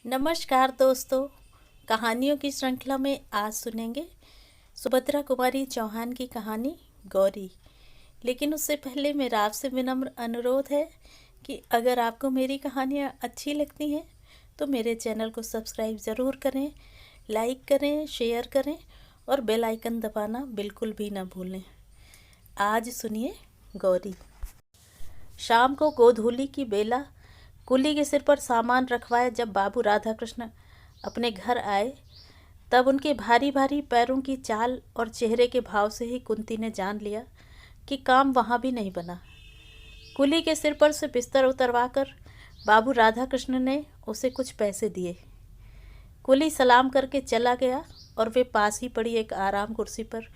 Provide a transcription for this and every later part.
नमस्कार दोस्तों। कहानियों की श्रृंखला में आज सुनेंगे सुभद्रा कुमारी चौहान की कहानी गौरी। लेकिन उससे पहले मेरा आपसे विनम्र अनुरोध है कि अगर आपको मेरी कहानियाँ अच्छी लगती हैं तो मेरे चैनल को सब्सक्राइब ज़रूर करें, लाइक करें, शेयर करें और बेल आइकन दबाना बिल्कुल भी ना भूलें। आज सुनिए गौरी। शाम को गोधूली की बेला कुली के सिर पर सामान रखवाए जब बाबू राधा कृष्ण अपने घर आए, तब उनके भारी भारी पैरों की चाल और चेहरे के भाव से ही कुंती ने जान लिया कि काम वहाँ भी नहीं बना। कुली के सिर पर से बिस्तर उतरवाकर बाबू राधा कृष्ण ने उसे कुछ पैसे दिए। कुली सलाम करके चला गया और वे पास ही पड़ी एक आराम कुर्सी पर,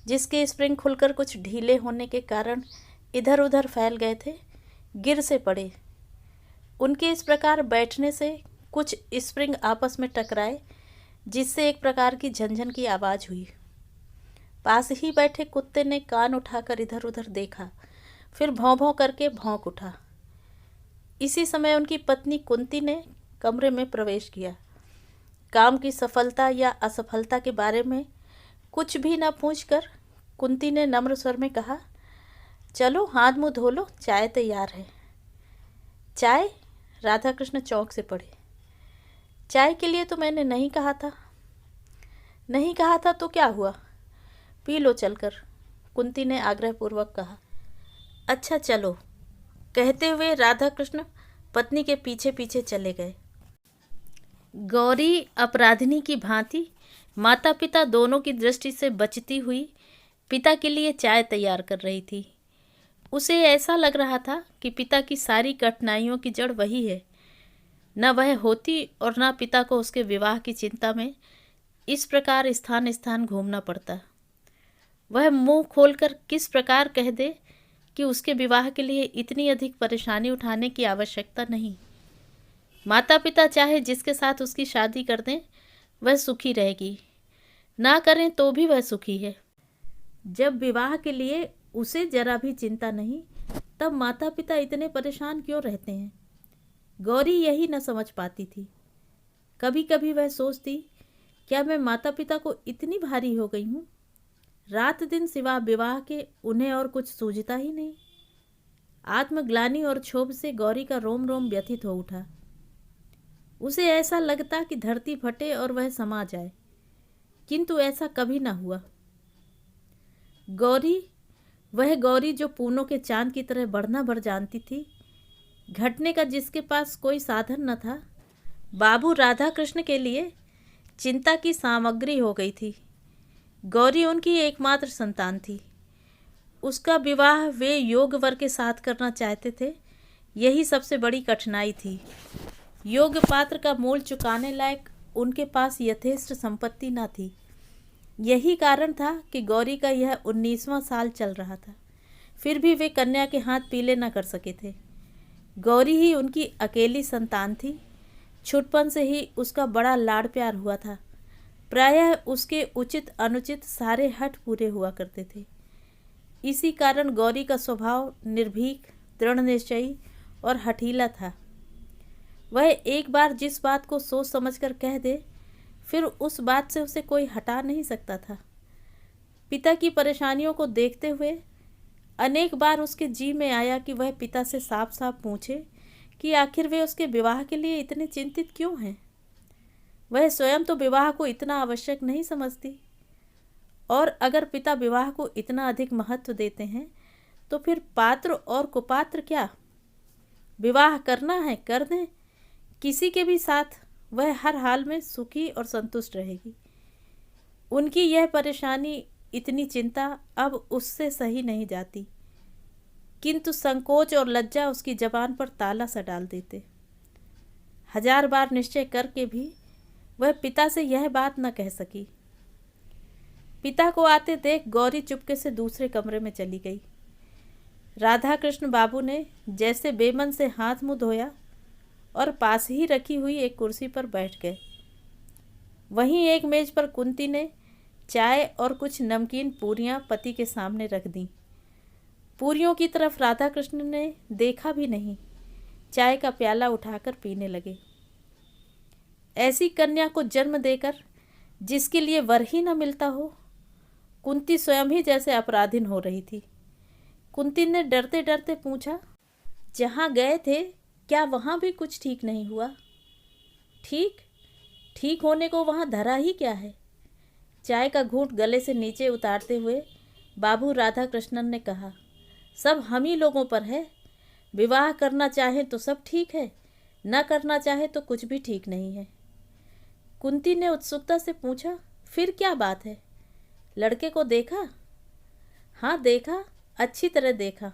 जिसके स्प्रिंग खुलकर कुछ ढीले होने के कारण इधर उधर फैल गए थे, गिर से पड़े। उनके इस प्रकार बैठने से कुछ स्प्रिंग आपस में टकराए, जिससे एक प्रकार की झंझन की आवाज़ हुई। पास ही बैठे कुत्ते ने कान उठाकर इधर उधर देखा, फिर भौं भौं करके भौंक उठा। इसी समय उनकी पत्नी कुंती ने कमरे में प्रवेश किया। काम की सफलता या असफलता के बारे में कुछ भी न पूछकर कुंती ने नम्र स्वर में कहा, चलो हाथ मुंह धो लो, चाय तैयार है। चाय? राधा कृष्ण चौंक से पड़े। चाय के लिए तो मैंने नहीं कहा था। नहीं कहा था तो क्या हुआ, पी लो चलकर, कुंती ने आग्रहपूर्वक कहा। अच्छा चलो, कहते हुए राधा कृष्ण पत्नी के पीछे पीछे चले गए। गौरी अपराधिनी की भांति माता पिता दोनों की दृष्टि से बचती हुई पिता के लिए चाय तैयार कर रही थी। उसे ऐसा लग रहा था कि पिता की सारी कठिनाइयों की जड़ वही है। न वह होती और न पिता को उसके विवाह की चिंता में इस प्रकार स्थान स्थान घूमना पड़ता। वह मुंह खोलकर किस प्रकार कह दे कि उसके विवाह के लिए इतनी अधिक परेशानी उठाने की आवश्यकता नहीं। माता पिता चाहे जिसके साथ उसकी शादी कर दें, वह सुखी रहेगी, ना करें तो भी वह सुखी है। जब विवाह के लिए उसे जरा भी चिंता नहीं, तब माता पिता इतने परेशान क्यों रहते हैं? गौरी यही न समझ पाती थी। कभी कभी वह सोचती, क्या मैं माता पिता को इतनी भारी हो गई हूँ? रात दिन सिवा विवाह के उन्हें और कुछ सूझता ही नहीं। आत्मग्लानि और क्षोभ से गौरी का रोम रोम व्यथित हो उठा। उसे ऐसा लगता कि धरती फटे और वह समा जाए, किंतु ऐसा कभी न हुआ। गौरी, वह गौरी जो पूनों के चांद की तरह बढ़ना भर जानती थी, घटने का जिसके पास कोई साधन न था, बाबू राधा कृष्ण के लिए चिंता की सामग्री हो गई थी। गौरी उनकी एकमात्र संतान थी। उसका विवाह वे योग्य वर के साथ करना चाहते थे, यही सबसे बड़ी कठिनाई थी। योग्य पात्र का मूल चुकाने लायक उनके पास यथेष्ट संपत्ति न थी। यही कारण था कि गौरी का यह 19वां साल चल रहा था, फिर भी वे कन्या के हाथ पीले न कर सके थे। गौरी ही उनकी अकेली संतान थी। छुटपन से ही उसका बड़ा लाड़ प्यार हुआ था। प्रायः उसके उचित अनुचित सारे हठ पूरे हुआ करते थे। इसी कारण गौरी का स्वभाव निर्भीक, दृढ़ निश्चयी और हठीला था। वह एक बार जिस बात को सोच समझकर कह दे, फिर उस बात से उसे कोई हटा नहीं सकता था। पिता की परेशानियों को देखते हुए अनेक बार उसके जी में आया कि वह पिता से साफ साफ पूछे कि आखिर वे उसके विवाह के लिए इतने चिंतित क्यों हैं। वह स्वयं तो विवाह को इतना आवश्यक नहीं समझती, और अगर पिता विवाह को इतना अधिक महत्व देते हैं तो फिर पात्र और कुपात्र क्या? विवाह करना है कर दें, किसी के भी साथ वह हर हाल में सुखी और संतुष्ट रहेगी। उनकी यह परेशानी, इतनी चिंता अब उससे सही नहीं जाती, किंतु संकोच और लज्जा उसकी जबान पर ताला सा डाल देते। हजार बार निश्चय करके भी वह पिता से यह बात न कह सकी। पिता को आते देख गौरी चुपके से दूसरे कमरे में चली गई। राधा कृष्ण बाबू ने जैसे बेमन से हाथ मुंह धोया और पास ही रखी हुई एक कुर्सी पर बैठ गए। वहीं एक मेज पर कुंती ने चाय और कुछ नमकीन पूरियां पति के सामने रख दी। पूरियों की तरफ राधा कृष्ण ने देखा भी नहीं, चाय का प्याला उठाकर पीने लगे। ऐसी कन्या को जन्म देकर जिसके लिए वर ही न मिलता हो। कुंती स्वयं ही जैसे अपराधीन हो रही थी। कुंती ने डरते डरते पूछा, जहाँ गए थे क्या वहाँ भी कुछ ठीक नहीं हुआ? ठीक होने को वहाँ धरा ही क्या है? चाय का घूंट गले से नीचे उतारते हुए बाबू राधा कृष्णन ने कहा, सब हम ही लोगों पर है। विवाह करना चाहे तो सब ठीक है, न करना चाहे तो कुछ भी ठीक नहीं है। कुंती ने उत्सुकता से पूछा, फिर क्या बात है? लड़के को देखा? हाँ देखा, अच्छी तरह देखा,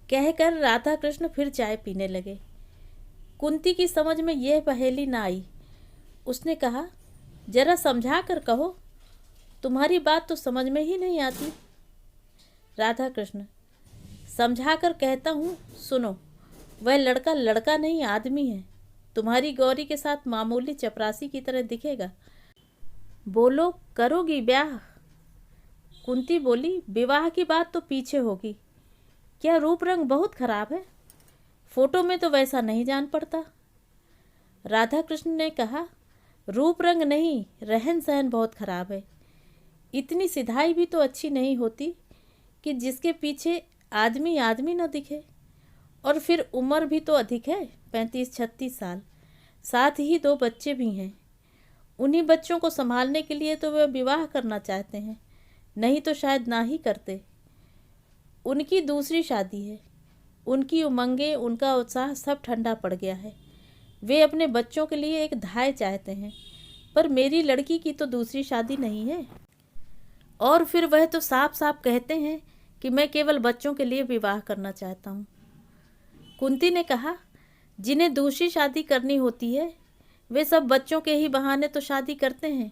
कहकर राधा कृष्ण फिर चाय पीने लगे। कुंती की समझ में यह पहेली ना आई। उसने कहा, जरा समझा कर कहो, तुम्हारी बात तो समझ में ही नहीं आती। राधा कृष्ण, समझा कर कहता हूँ, सुनो। वह लड़का लड़का नहीं, आदमी है। तुम्हारी गौरी के साथ मामूली चपरासी की तरह दिखेगा। बोलो, करोगी ब्याह? कुंती बोली, विवाह की बात तो पीछे होगी। क्या रूप रंग बहुत खराब है? फोटो में तो वैसा नहीं जान पड़ता। राधा कृष्ण ने कहा, रूप रंग नहीं, रहन सहन बहुत खराब है। इतनी सिधाई भी तो अच्छी नहीं होती कि जिसके पीछे आदमी आदमी न दिखे। और फिर उम्र भी तो अधिक है, 35-36 साल। साथ ही 2 बच्चे भी हैं। उन्हीं बच्चों को संभालने के लिए तो वे विवाह करना चाहते हैं, नहीं तो शायद ना ही करते। उनकी दूसरी शादी है। उनकी उमंगें, उनका उत्साह सब ठंडा पड़ गया है। वे अपने बच्चों के लिए एक धाय चाहते हैं, पर मेरी लड़की की तो दूसरी शादी नहीं है। और फिर वह तो साफ साफ कहते हैं कि मैं केवल बच्चों के लिए विवाह करना चाहता हूँ। कुंती ने कहा, जिन्हें दूसरी शादी करनी होती है वे सब बच्चों के ही बहाने तो शादी करते हैं,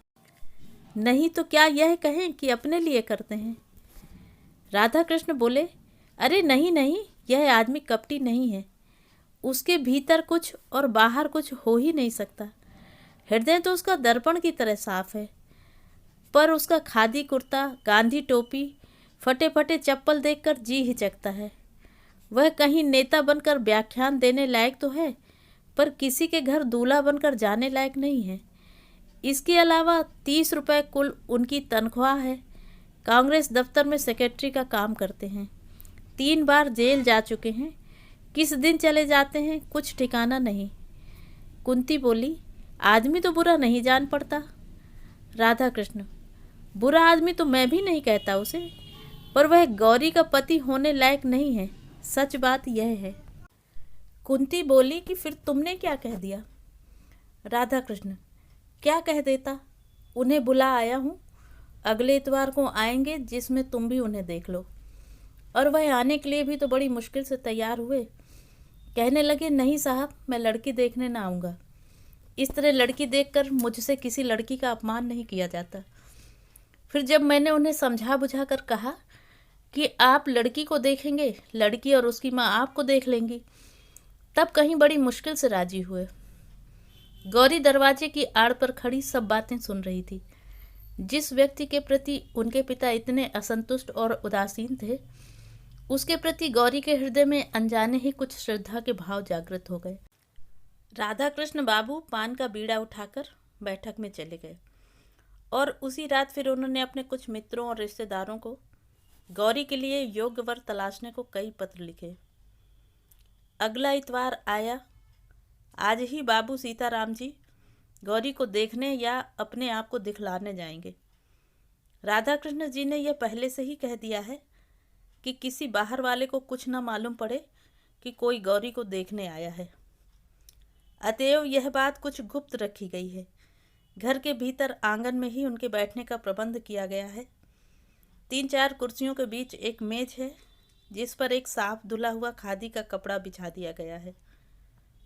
नहीं तो क्या यह कहें कि अपने लिए करते हैं। राधा कृष्ण बोले, अरे नहीं नहीं, यह आदमी कपटी नहीं है। उसके भीतर कुछ और बाहर कुछ हो ही नहीं सकता। हृदय तो उसका दर्पण की तरह साफ है, पर उसका खादी कुर्ता, गांधी टोपी, फटे फटे चप्पल देखकर जी हिचकता है। वह कहीं नेता बनकर व्याख्यान देने लायक तो है, पर किसी के घर दूल्हा बनकर जाने लायक नहीं है। इसके अलावा 30 रुपये कुल उनकी तनख्वाह है। कांग्रेस दफ्तर में सेक्रेटरी का काम करते हैं। 3 बार जेल जा चुके हैं। किस दिन चले जाते हैं कुछ ठिकाना नहीं। कुंती बोली, आदमी तो बुरा नहीं जान पड़ता। राधा कृष्ण, बुरा आदमी तो मैं भी नहीं कहता उसे, पर वह गौरी का पति होने लायक नहीं है, सच बात यह है। कुंती बोली कि फिर तुमने क्या कह दिया? राधा कृष्ण, क्या कह देता? उन्हें बुला आया हूँ, अगले इतवार को आएंगे, जिसमें तुम भी उन्हें देख लो। और वह आने के लिए भी तो बड़ी मुश्किल से तैयार हुए। कहने लगे, नहीं साहब, मैं लड़की देखने ना आऊँगा। इस तरह लड़की देखकर मुझसे किसी लड़की का अपमान नहीं किया जाता। फिर जब मैंने उन्हें समझा बुझा कर कहा कि आप लड़की को देखेंगे, लड़की और उसकी माँ आपको देख लेंगी, तब कहीं बड़ी मुश्किल से राजी हुए। गौरी दरवाजे की आड़ पर खड़ी सब बातें सुन रही थी। जिस व्यक्ति के प्रति उनके पिता इतने असंतुष्ट और उदासीन थे, उसके प्रति गौरी के हृदय में अनजाने ही कुछ श्रद्धा के भाव जागृत हो गए। राधा कृष्ण बाबू पान का बीड़ा उठाकर बैठक में चले गए और उसी रात फिर उन्होंने अपने कुछ मित्रों और रिश्तेदारों को गौरी के लिए योग्य वर तलाशने को कई पत्र लिखे। अगला इतवार आया। आज ही बाबू सीताराम जी गौरी को देखने या अपने आप को दिखलाने जाएंगे। राधा कृष्ण जी ने यह पहले से ही कह दिया है कि किसी बाहर वाले को कुछ न मालूम पड़े कि कोई गौरी को देखने आया है। अतएव यह बात कुछ गुप्त रखी गई है। घर के भीतर आंगन में ही उनके बैठने का प्रबंध किया गया है। 3-4 कुर्सियों के बीच एक मेज है, जिस पर एक साफ धुला हुआ खादी का कपड़ा बिछा दिया गया है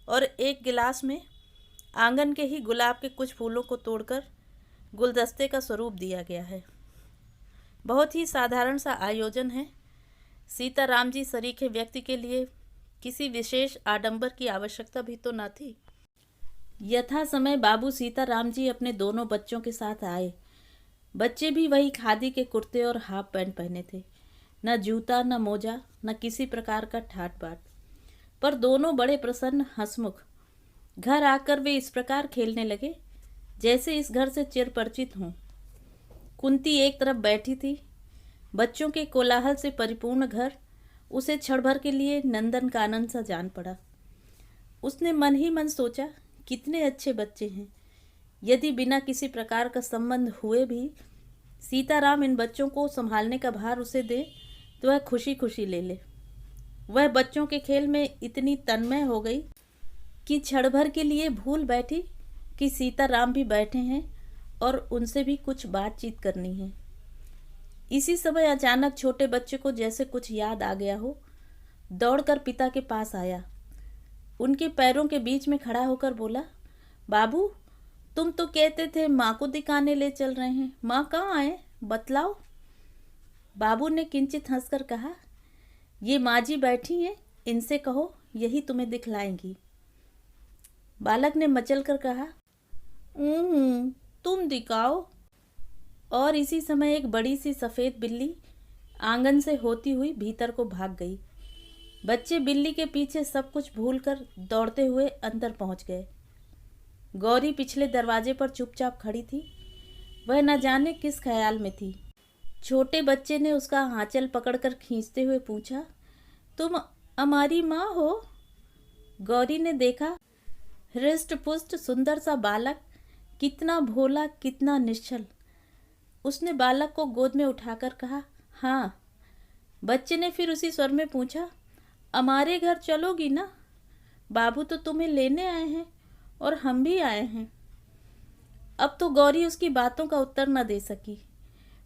और एक गिलास में आंगन के ही गुलाब के कुछ फूलों को तोड़कर गुलदस्ते का स्वरूप दिया गया है। बहुत ही साधारण सा आयोजन है। सीताराम जी सरीखे व्यक्ति के लिए किसी विशेष आडंबर की आवश्यकता भी तो न थी। यथा समय बाबू सीताराम जी अपने दोनों बच्चों के साथ आए। बच्चे भी वही खादी के कुर्ते और हाफ पैंट पहने थे। न जूता, न मोजा, न किसी प्रकार का ठाट बाट, पर दोनों बड़े प्रसन्न, हंसमुख। घर आकर वे इस प्रकार खेलने लगे जैसे इस घर से चिरपरिचित हों। कुंती एक तरफ बैठी थी। बच्चों के कोलाहल से परिपूर्ण घर उसे क्षण भर के लिए नंदन कानन सा जान पड़ा। उसने मन ही मन सोचा, कितने अच्छे बच्चे हैं। यदि बिना किसी प्रकार का संबंध हुए भी सीताराम इन बच्चों को संभालने का भार उसे दे तो वह खुशी खुशी ले ले। वह बच्चों के खेल में इतनी तन्मय हो गई कि क्षण भर के लिए भूल बैठी कि सीताराम भी बैठे हैं और उनसे भी कुछ बातचीत करनी है। इसी समय अचानक छोटे बच्चे को जैसे कुछ याद आ गया हो, दौड़कर पिता के पास आया। उनके पैरों के बीच में खड़ा होकर बोला, बाबू, तुम तो कहते थे माँ को दिखाने ले चल रहे हैं, माँ कहाँ आए, बतलाओ। बाबू ने किंचित हंसकर कहा, ये माँ जी बैठी हैं, इनसे कहो यही तुम्हें दिखलाएंगी। बालक ने मचल कर कहा, तुम दिखाओ। और इसी समय एक बड़ी सी सफ़ेद बिल्ली आंगन से होती हुई भीतर को भाग गई। बच्चे बिल्ली के पीछे सब कुछ भूलकर दौड़ते हुए अंदर पहुंच गए। गौरी पिछले दरवाजे पर चुपचाप खड़ी थी। वह न जाने किस ख्याल में थी। छोटे बच्चे ने उसका आंचल पकड़कर खींचते हुए पूछा, तुम हमारी माँ हो? गौरी ने देखा, हृष्ट पुष्ट सुंदर सा बालक, कितना भोला, कितना निश्चल। उसने बालक को गोद में उठाकर कहा, हाँ। बच्चे ने फिर उसी स्वर में पूछा, हमारे घर चलोगी ना? बाबू तो तुम्हें लेने आए हैं और हम भी आए हैं। अब तो गौरी उसकी बातों का उत्तर न दे सकी।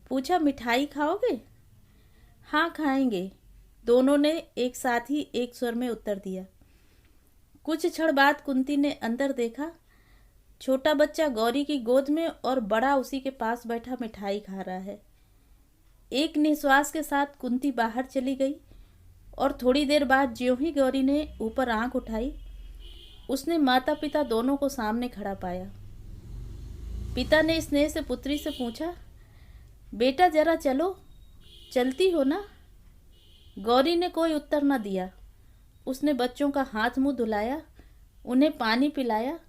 पूछा, मिठाई खाओगे? हाँ खाएंगे, दोनों ने एक साथ ही एक स्वर में उत्तर दिया। कुछ क्षण बाद कुंती ने अंदर देखा। छोटा बच्चा गौरी की गोद में और बड़ा उसी के पास बैठा मिठाई खा रहा है। एक निश्वास के साथ कुंती बाहर चली गई और थोड़ी देर बाद ज्यों ही गौरी ने ऊपर आंख उठाई, उसने माता पिता दोनों को सामने खड़ा पाया। पिता ने स्नेह से पुत्री से पूछा, बेटा जरा चलो, चलती हो ना? गौरी ने कोई उत्तर न दिया। उसने बच्चों का हाथ मुंह धुलाया, उन्हें पानी पिलाया,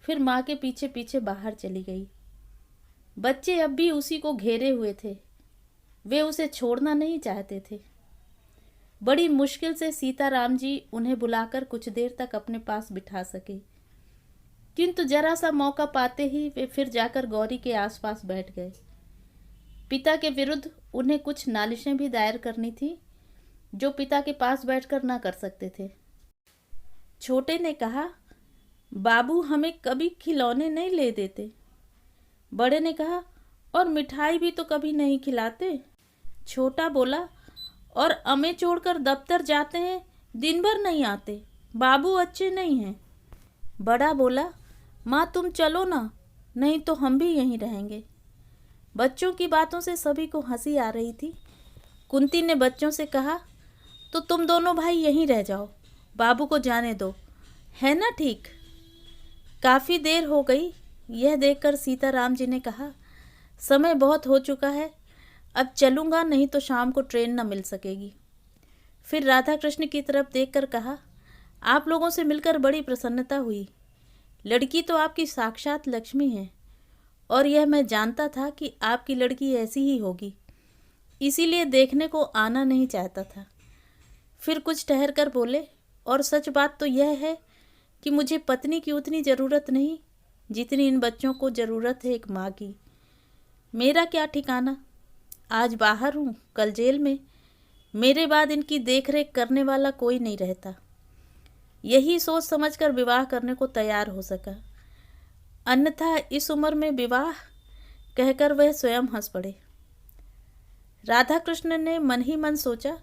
फिर माँ के पीछे पीछे बाहर चली गई। बच्चे अब भी उसी को घेरे हुए थे। वे उसे छोड़ना नहीं चाहते थे। बड़ी मुश्किल से सीताराम जी उन्हें बुलाकर कुछ देर तक अपने पास बिठा सके, किंतु जरा सा मौका पाते ही वे फिर जाकर गौरी के आसपास बैठ गए। पिता के विरुद्ध उन्हें कुछ नालिशें भी दायर करनी थी, जो पिता के पास बैठकर ना कर सकते थे। छोटे ने कहा, बाबू हमें कभी खिलौने नहीं ले देते। बड़े ने कहा, और मिठाई भी तो कभी नहीं खिलाते। छोटा बोला, और हमें छोड़कर दफ्तर जाते हैं, दिन भर नहीं आते, बाबू अच्छे नहीं हैं। बड़ा बोला, माँ तुम चलो ना, नहीं तो हम भी यहीं रहेंगे। बच्चों की बातों से सभी को हंसी आ रही थी। कुंती ने बच्चों से कहा, तो तुम दोनों भाई यहीं रह जाओ, बाबू को जाने दो, है ना ठीक? काफ़ी देर हो गई। यह देखकर सीताराम जी ने कहा, समय बहुत हो चुका है, अब चलूँगा, नहीं तो शाम को ट्रेन न मिल सकेगी। फिर राधा कृष्ण की तरफ देखकर कहा, आप लोगों से मिलकर बड़ी प्रसन्नता हुई। लड़की तो आपकी साक्षात लक्ष्मी है, और यह मैं जानता था कि आपकी लड़की ऐसी ही होगी, इसीलिए देखने को आना नहीं चाहता था। फिर कुछ ठहर कर बोले, और सच बात तो यह है कि मुझे पत्नी की उतनी ज़रूरत नहीं जितनी इन बच्चों को ज़रूरत है एक माँ की। मेरा क्या ठिकाना, आज बाहर हूँ, कल जेल में, मेरे बाद इनकी देखरेख करने वाला कोई नहीं रहता। यही सोच समझकर विवाह करने को तैयार हो सका, अन्यथा इस उम्र में विवाह कहकर वह स्वयं हंस पड़े। राधा कृष्ण ने मन ही मन सोचा,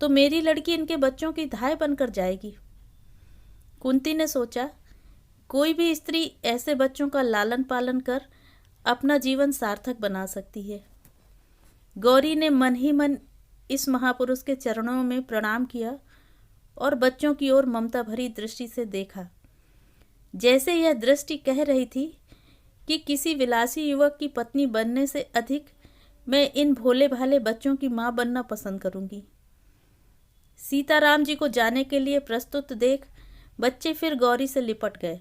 तो मेरी लड़की इनके बच्चों की धाय बनकर जाएगी। कुंती ने सोचा, कोई भी स्त्री ऐसे बच्चों का लालन पालन कर अपना जीवन सार्थक बना सकती है। गौरी ने मन ही मन इस महापुरुष के चरणों में प्रणाम किया और बच्चों की ओर ममता भरी दृष्टि से देखा, जैसे यह दृष्टि कह रही थी कि किसी विलासी युवक की पत्नी बनने से अधिक मैं इन भोले भाले बच्चों की माँ बनना पसंद करूंगी। सीताराम जी को जाने के लिए प्रस्तुत देख बच्चे फिर गौरी से लिपट गए।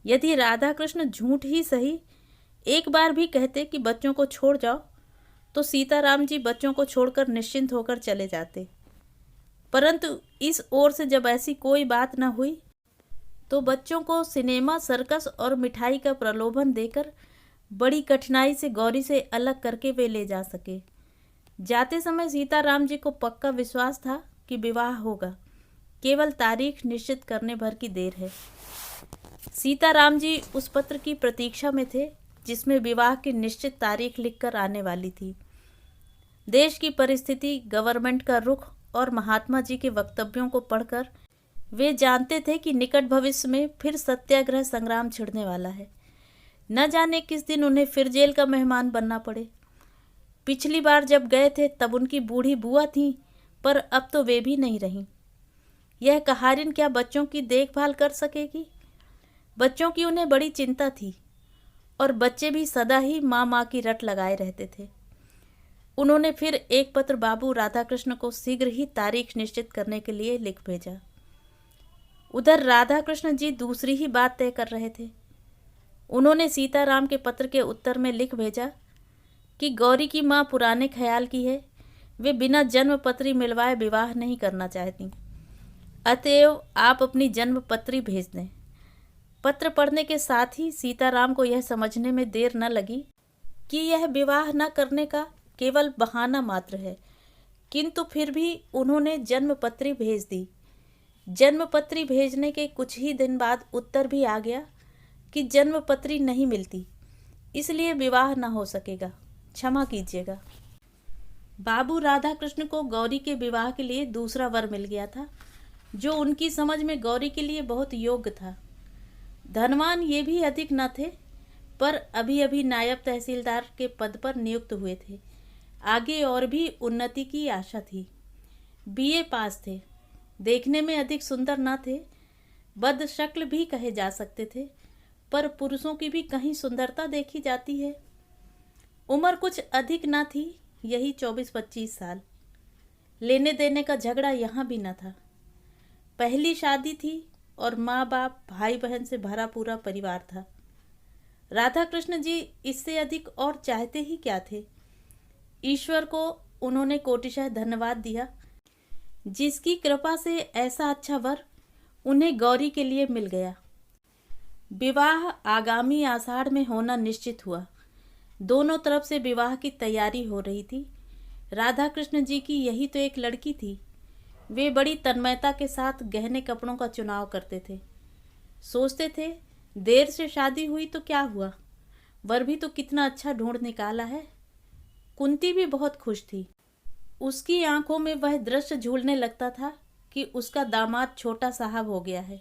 यदि राधा कृष्ण झूठ ही सही एक बार भी कहते कि बच्चों को छोड़ जाओ, तो सीताराम जी बच्चों को छोड़कर निश्चिंत होकर चले जाते। परंतु इस ओर से जब ऐसी कोई बात न हुई, तो बच्चों को सिनेमा, सर्कस और मिठाई का प्रलोभन देकर बड़ी कठिनाई से गौरी से अलग करके वे ले जा सके। जाते समय सीताराम जी को पक्का विश्वास था कि विवाह होगा, केवल तारीख निश्चित करने भर की देर है। सीताराम जी उस पत्र की प्रतीक्षा में थे जिसमें विवाह की निश्चित तारीख लिखकर आने वाली थी। देश की परिस्थिति, गवर्नमेंट का रुख और महात्मा जी के वक्तव्यों को पढ़कर वे जानते थे कि निकट भविष्य में फिर सत्याग्रह संग्राम छिड़ने वाला है। न जाने किस दिन उन्हें फिर जेल का मेहमान बनना पड़े। पिछली बार जब गए थे तब उनकी बूढ़ी बुआ थीं, पर अब तो वे भी नहीं रहीं। यह कहारिन क्या बच्चों की देखभाल कर सकेगी? बच्चों की उन्हें बड़ी चिंता थी और बच्चे भी सदा ही माँ माँ की रट लगाए रहते थे। उन्होंने फिर एक पत्र बाबू राधाकृष्ण को शीघ्र ही तारीख निश्चित करने के लिए लिख भेजा। उधर राधाकृष्ण जी दूसरी ही बात तय कर रहे थे। उन्होंने सीताराम के पत्र के उत्तर में लिख भेजा कि गौरी की माँ पुराने ख्याल की है, वे बिना जन्म पत्री मिलवाए विवाह नहीं करना चाहती, अतएव आप अपनी जन्म पत्री भेज दें। पत्र पढ़ने के साथ ही सीताराम को यह समझने में देर न लगी कि यह विवाह न करने का केवल बहाना मात्र है, किंतु फिर भी उन्होंने जन्मपत्री भेज दी। जन्मपत्री भेजने के कुछ ही दिन बाद उत्तर भी आ गया कि जन्मपत्री नहीं मिलती, इसलिए विवाह न हो सकेगा, क्षमा कीजिएगा। बाबू राधाकृष्ण को गौरी के विवाह के लिए दूसरा वर मिल गया था, जो उनकी समझ में गौरी के लिए बहुत योग्य था। धनवान ये भी अधिक न थे, पर अभी अभी नायब तहसीलदार के पद पर नियुक्त हुए थे। आगे और भी उन्नति की आशा थी। बीए पास थे, देखने में अधिक सुंदर न थे, बदशक्ल भी कहे जा सकते थे, पर पुरुषों की भी कहीं सुंदरता देखी जाती है। उम्र कुछ अधिक न थी, यही 24-25 साल। लेने देने का झगड़ा यहाँ भी न था। पहली शादी थी और माँ बाप, भाई बहन से भरा पूरा परिवार था। राधा कृष्ण जी इससे अधिक और चाहते ही क्या थे। ईश्वर को उन्होंने कोटिशः धन्यवाद दिया, जिसकी कृपा से ऐसा अच्छा वर उन्हें गौरी के लिए मिल गया। विवाह आगामी आषाढ़ में होना निश्चित हुआ। दोनों तरफ से विवाह की तैयारी हो रही थी। राधा कृष्ण जी की यही तो एक लड़की थी। वे बड़ी तन्मयता के साथ गहने कपड़ों का चुनाव करते थे। सोचते थे देर से शादी हुई तो क्या हुआ, वर भी तो कितना अच्छा ढूंढ निकाला है। कुंती भी बहुत खुश थी। उसकी आंखों में वह दृश्य झूलने लगता था कि उसका दामाद छोटा साहब हो गया है।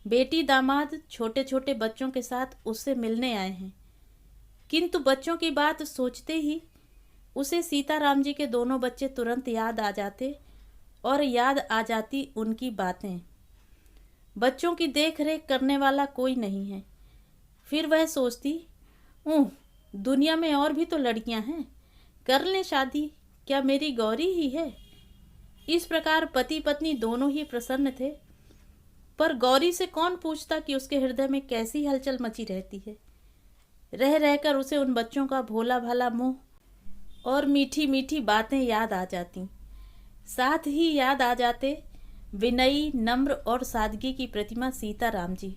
बेटी दामाद छोटे छोटे बच्चों के साथ उससे मिलने आए हैं। किंतु बच्चों की बात सोचते ही उसे सीताराम जी के दोनों बच्चे तुरंत याद आ जाते और याद आ जाती उनकी बातें। बच्चों की देख रेख करने वाला कोई नहीं है। फिर वह सोचती, दुनिया में और भी तो लड़कियां हैं, कर लें शादी, क्या मेरी गौरी ही है। इस प्रकार पति पत्नी दोनों ही प्रसन्न थे, पर गौरी से कौन पूछता कि उसके हृदय में कैसी हलचल मची रहती है। रह रहकर उसे उन बच्चों का भोला भाला मुंह और मीठी मीठी बातें याद आ जाती। साथ ही याद आ जाते विनयी, नम्र और सादगी की प्रतिमा सीताराम जी।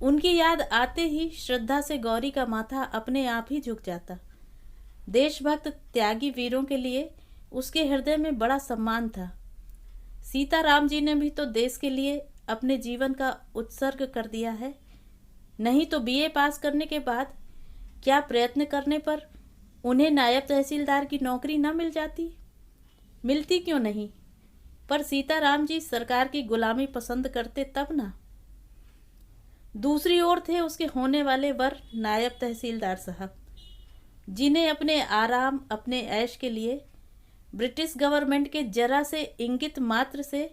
उनकी याद आते ही श्रद्धा से गौरी का माथा अपने आप ही झुक जाता। देशभक्त त्यागी वीरों के लिए उसके हृदय में बड़ा सम्मान था। सीताराम जी ने भी तो देश के लिए अपने जीवन का उत्सर्ग कर दिया है। नहीं तो बीए पास करने के बाद क्या प्रयत्न करने पर उन्हें नायब तहसीलदार की नौकरी न मिल जाती। मिलती क्यों नहीं, पर सीताराम जी सरकार की गुलामी पसंद करते तब ना। दूसरी ओर थे उसके होने वाले वर नायब तहसीलदार साहब, जिन्हें अपने आराम, अपने ऐश के लिए ब्रिटिश गवर्नमेंट के जरा से इंगित मात्र से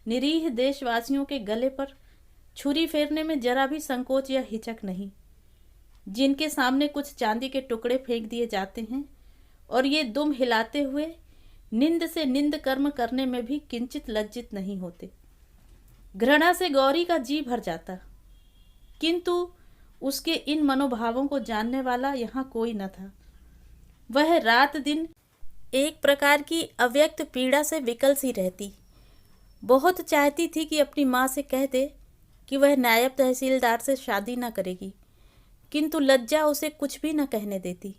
निरीह देशवासियों के गले पर छुरी फेरने में जरा भी संकोच या हिचक नहीं। जिनके सामने कुछ चांदी के टुकड़े फेंक दिए जाते हैं और ये दुम हिलाते हुए निंद से निंद कर्म करने में भी किंचित लज्जित नहीं होते। घृणा से गौरी का जी भर जाता, किंतु उसके इन मनोभावों को जानने वाला यहाँ कोई न था। वह रात दिन एक प्रकार की अव्यक्त पीड़ा से विकल सी रहती। बहुत चाहती थी कि अपनी माँ से कह दे कि वह नायब तहसीलदार से शादी न करेगी, किंतु लज्जा उसे कुछ भी न कहने देती।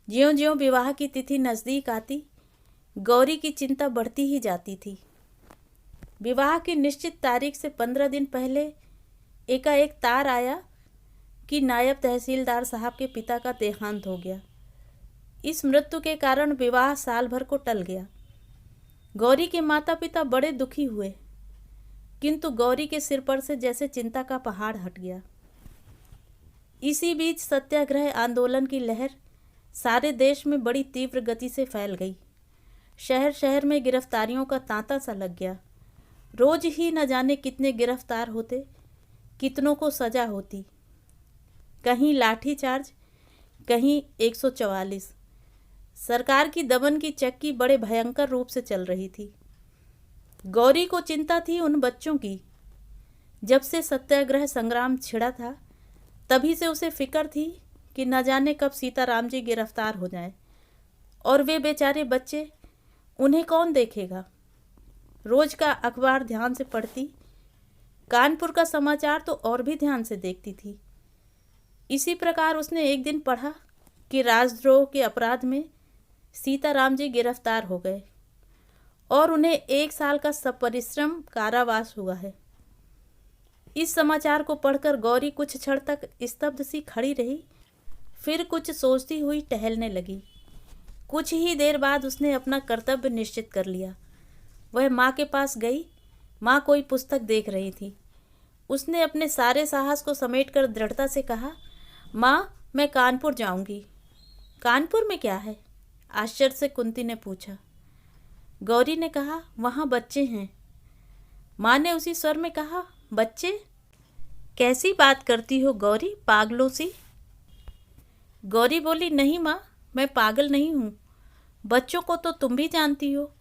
ज्यों-ज्यों विवाह की तिथि नज़दीक आती, गौरी की चिंता बढ़ती ही जाती थी। विवाह की निश्चित तारीख से 15 दिन पहले एकाएक तार आया कि नायब तहसीलदार साहब के पिता का देहांत हो गया। इस मृत्यु के कारण विवाह साल भर को टल गया। गौरी के माता पिता बड़े दुखी हुए, किंतु गौरी के सिर पर से जैसे चिंता का पहाड़ हट गया। इसी बीच सत्याग्रह आंदोलन की लहर सारे देश में बड़ी तीव्र गति से फैल गई। शहर शहर में गिरफ्तारियों का तांता सा लग गया। रोज ही न जाने कितने गिरफ्तार होते, कितनों को सजा होती। कहीं लाठीचार्ज, कहीं 144। सरकार की दमन की चक्की बड़े भयंकर रूप से चल रही थी। गौरी को चिंता थी उन बच्चों की। जब से सत्याग्रह संग्राम छिड़ा था, तभी से उसे फिक्र थी कि न जाने कब सीताराम जी गिरफ्तार हो जाएं, और वे बेचारे बच्चे, उन्हें कौन देखेगा। रोज का अखबार ध्यान से पढ़ती, कानपुर का समाचार तो और भी ध्यान से देखती थी। इसी प्रकार उसने एक दिन पढ़ा कि राजद्रोह के अपराध में सीताराम जी गिरफ्तार हो गए और उन्हें 1 साल का सपरिश्रम कारावास हुआ है। इस समाचार को पढ़कर गौरी कुछ क्षण तक स्तब्ध सी खड़ी रही, फिर कुछ सोचती हुई टहलने लगी। कुछ ही देर बाद उसने अपना कर्तव्य निश्चित कर लिया। वह माँ के पास गई। माँ कोई पुस्तक देख रही थी। उसने अपने सारे साहस को समेटकर दृढ़ता से कहा, माँ, मैं कानपुर जाऊंगी। कानपुर में क्या है? आश्चर्य से कुंती ने पूछा। गौरी ने कहा, वहाँ बच्चे हैं। माँ ने उसी स्वर में कहा, बच्चे? कैसी बात करती हो गौरी, पागलों सी? गौरी बोली, नहीं माँ, मैं पागल नहीं हूँ। बच्चों को तो तुम भी जानती हो।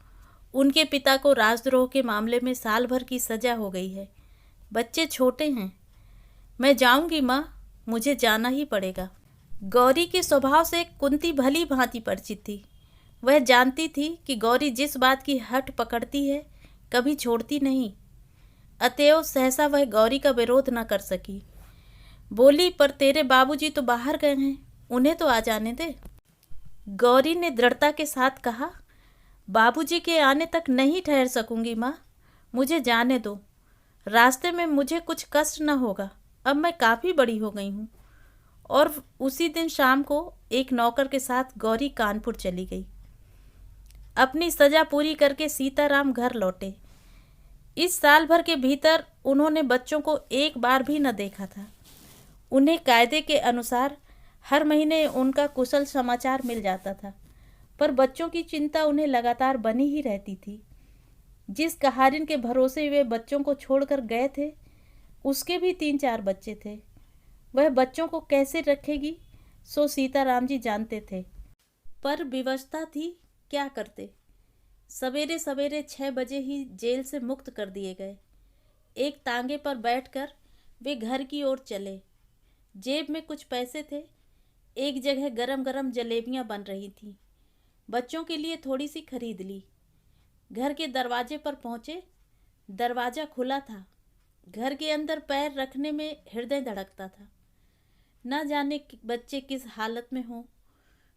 उनके पिता को राजद्रोह के मामले में साल भर की सजा हो गई है। बच्चे छोटे हैं। मैं जाऊंगी माँ, मुझे जाना ही पड़ेगा। गौरी के स्वभाव से कुंती भली भांति परिचित थी। वह जानती थी कि गौरी जिस बात की हट पकड़ती है, कभी छोड़ती नहीं। अतएव सहसा वह गौरी का विरोध न कर सकी। बोली, पर तेरे बाबूजी तो बाहर गए हैं, उन्हें तो आ जाने दे। गौरी ने दृढ़ता के साथ कहा, बाबूजी के आने तक नहीं ठहर सकूंगी माँ, मुझे जाने दो। रास्ते में मुझे कुछ कष्ट न होगा। अब मैं काफ़ी बड़ी हो गई हूँ। और उसी दिन शाम को एक नौकर के साथ गौरी कानपुर चली गई। अपनी सजा पूरी करके सीताराम घर लौटे। इस साल भर के भीतर उन्होंने बच्चों को एक बार भी न देखा था। उन्हें कायदे के अनुसार हर महीने उनका कुशल समाचार मिल जाता था, पर बच्चों की चिंता उन्हें लगातार बनी ही रहती थी। जिस कहारिन के भरोसे वे बच्चों को छोड़कर गए थे, उसके भी 3-4 बच्चे थे। वह बच्चों को कैसे रखेगी, सो सीताराम जी जानते थे, पर विवशता थी, क्या करते। सवेरे सवेरे 6 बजे ही जेल से मुक्त कर दिए गए। एक तांगे पर बैठकर वे घर की ओर चले। जेब में कुछ पैसे थे। एक जगह गरम गरम जलेबियां बन रही थीं। बच्चों के लिए थोड़ी सी खरीद ली। घर के दरवाजे पर पहुंचे। दरवाज़ा खुला था। घर के अंदर पैर रखने में हृदय धड़कता था। न जाने बच्चे किस हालत में हों।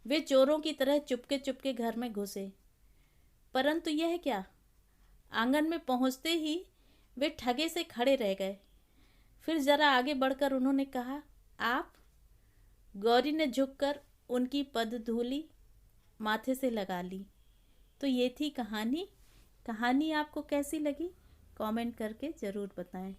वे चोरों की तरह चुपके चुपके घर में घुसे, परंतु यह क्या, आंगन में पहुंचते ही वे ठगे से खड़े रह गए। फिर जरा आगे बढ़कर उन्होंने कहा, आप? गौरी ने झुककर उनकी पदधूलि माथे से लगा ली। तो ये थी कहानी। कहानी आपको कैसी लगी, कमेंट करके ज़रूर बताएं।